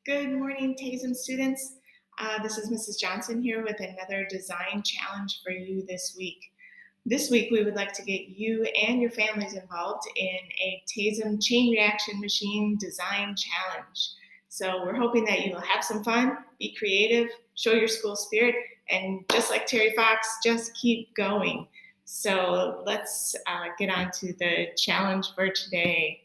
Good morning, TAISM students. This is Mrs. Johnson here with another design challenge for you this week. This week, we would like to get you and your families involved in a TAISM chain reaction machine design challenge. So we're hoping that you will have some fun, be creative, show your school spirit, and just like Terry Fox, just keep going. So let's get on to the challenge for today.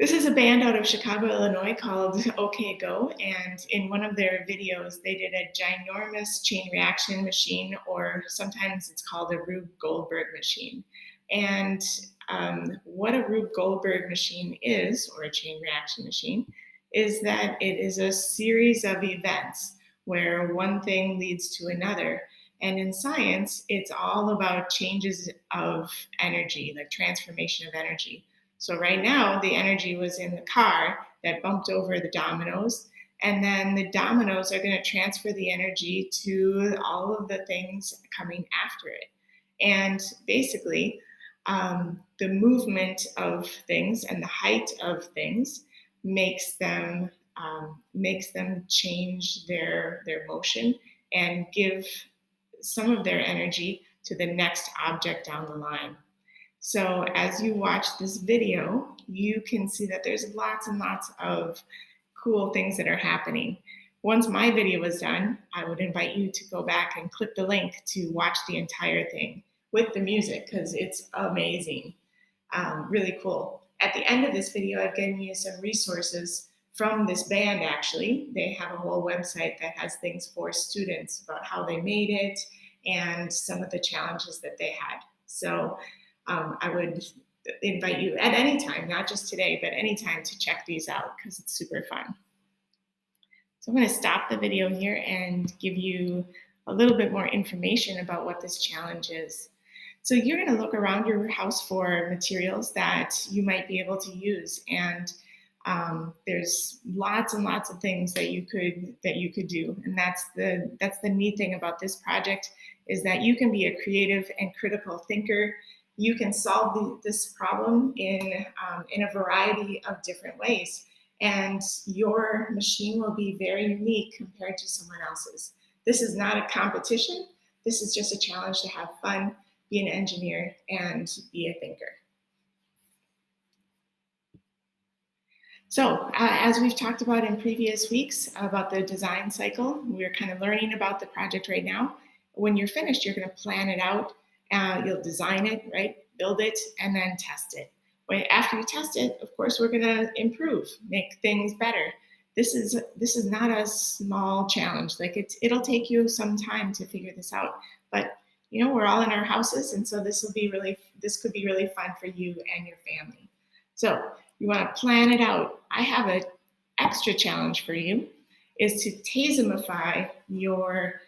This is a band out of Chicago, Illinois called OK Go, and in one of their videos, they did a ginormous chain reaction machine, or sometimes it's called a Rube Goldberg machine. And what a Rube Goldberg machine is, or a chain reaction machine, is that it is a series of events where one thing leads to another. And in science, it's all about changes of energy, like transformation of energy. So right now, the energy was in the car that bumped over the dominoes, and then the dominoes are going to transfer the energy to all of the things coming after it. And basically, the movement of things and the height of things makes them change their motion and give some of their energy to the next object down the line. So as you watch this video, you can see that there's lots and lots of cool things that are happening. Once my video is done, I would invite you to go back and click the link to watch the entire thing with the music, because it's amazing, really cool. At the end of this video, I've given you some resources from this band. Actually, they have a whole website that has things for students about how they made it and some of the challenges that they had. So I would invite you at any time, not just today, but any time, to check these out because it's super fun. So I'm going to stop the video here and give you a little bit more information about what this challenge is. So you're going to look around your house for materials that you might be able to use, and there's lots and lots of things that you could do, and that's the neat thing about this project, is that you can be a creative and critical thinker. You can solve this problem in a variety of different ways, and your machine will be very unique compared to someone else's. This is not a competition. This is just a challenge to have fun, be an engineer, and be a thinker. So as we've talked about in previous weeks about the design cycle, we're kind of learning about the project right now. When you're finished, you're going to plan it out. You'll design it, right? Build it, and then test it. After you test it, of course, we're going to improve, make things better. This is not a small challenge. Like it'll take you some time to figure this out, but we're all in our houses, and so this could be really fun for you and your family. So you want to plan it out. I have an extra challenge for you, is to TAISMify your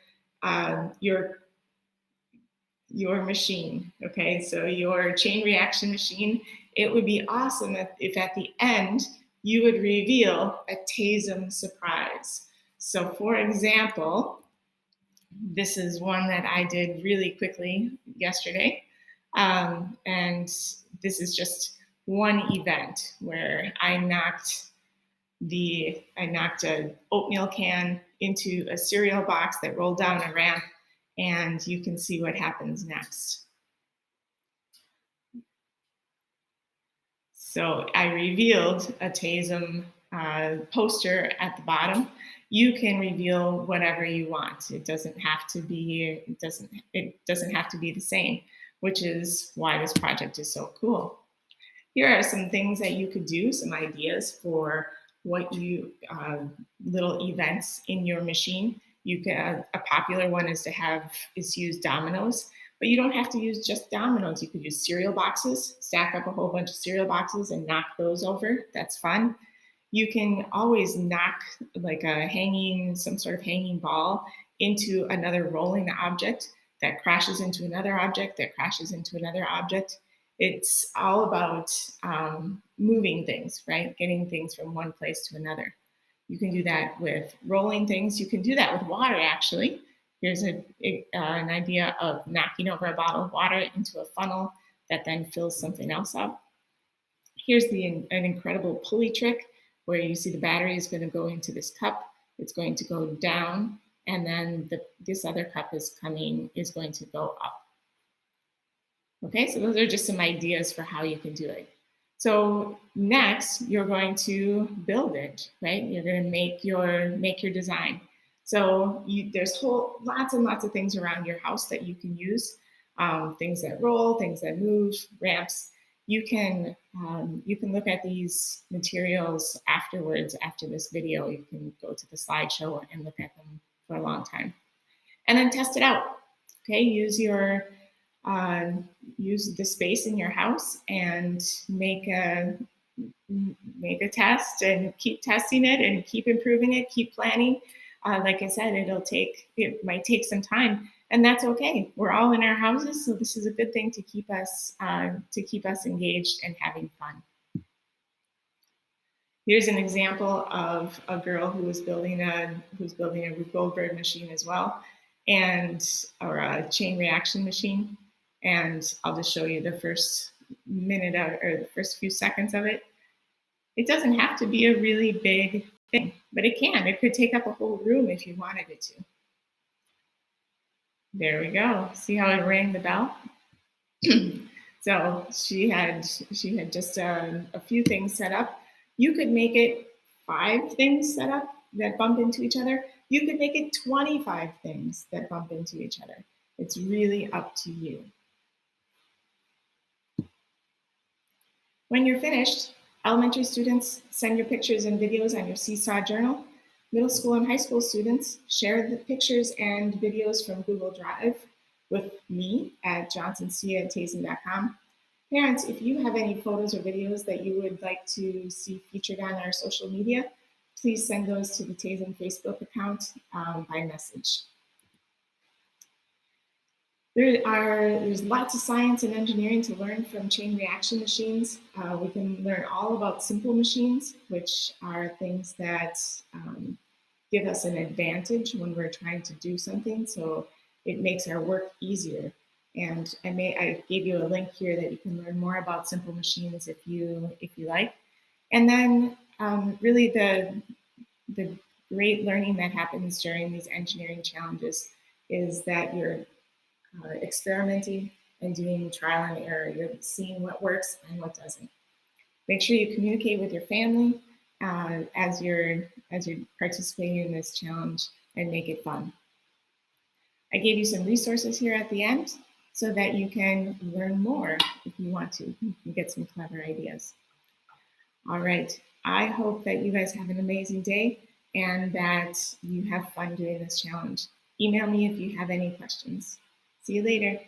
machine. Okay, so your chain reaction machine. It would be awesome if at the end you would reveal a TAISM surprise. So for example, this is one that I did really quickly yesterday. And this is just one event where I knocked an oatmeal can into a cereal box that rolled down a ramp, and you can see what happens next. So I revealed a TAISM poster at the bottom. You can reveal whatever you want. It doesn't have to be the same, which is why this project is so cool. Here are some things that you could do, some ideas for what little events in your machine. A popular one is to use dominoes, but you don't have to use just dominoes. You could use cereal boxes, stack up a whole bunch of cereal boxes and knock those over. That's fun. You can always knock some sort of hanging ball into another rolling object that crashes into another object that crashes into another object. It's all about moving things, right? Getting things from one place to another. You can do that with rolling things. You can do that with water, actually. Here's an idea of knocking over a bottle of water into a funnel that then fills something else up. Here's an incredible pulley trick where you see the battery is going to go into this cup, it's going to go down, and then this other cup is going to go up. Okay, so those are just some ideas for how you can do it. So next, you're going to build it, right? You're going to make your design. So there's lots and lots of things around your house that you can use, things that roll, things that move, ramps. You can look at these materials afterwards. After this video, you can go to the slideshow and look at them for a long time, and then test it out. Okay, uh, use the space in your house and make a test and keep testing it and keep improving it, keep planning. Like I said, it might take some time, and that's okay. We're all in our houses, so this is a good thing to keep us engaged and having fun. Here's an example of a girl who's building a Rube Goldberg machine as well, or a chain reaction machine. And I'll just show you the first or the first few seconds of it. It doesn't have to be a really big thing, but it can. It could take up a whole room if you wanted it to. There we go. See how it rang the bell? So she had just a few things set up. You could make it 5 things set up that bump into each other. You could make it 25 things that bump into each other. It's really up to you. When you're finished, elementary students, send your pictures and videos on your Seesaw journal. Middle school and high school students, share the pictures and videos from Google Drive with me at johnsonsia@taism.com. Parents, if you have any photos or videos that you would like to see featured on our social media, please send those to the TAISM Facebook account by message. There's lots of science and engineering to learn from chain reaction machines. We can learn all about simple machines, which are things that give us an advantage when we're trying to do something. So it makes our work easier. And I gave you a link here that you can learn more about simple machines if you like. And then really the great learning that happens during these engineering challenges is that you're experimenting and doing trial and error. You're seeing what works and what doesn't. Make sure you communicate with your family as you're participating in this challenge, and make it fun. I gave you some resources here at the end so that you can learn more if you want to. You can get some clever ideas. All right. I hope that you guys have an amazing day and that you have fun doing this challenge. Email me if you have any questions. See you later.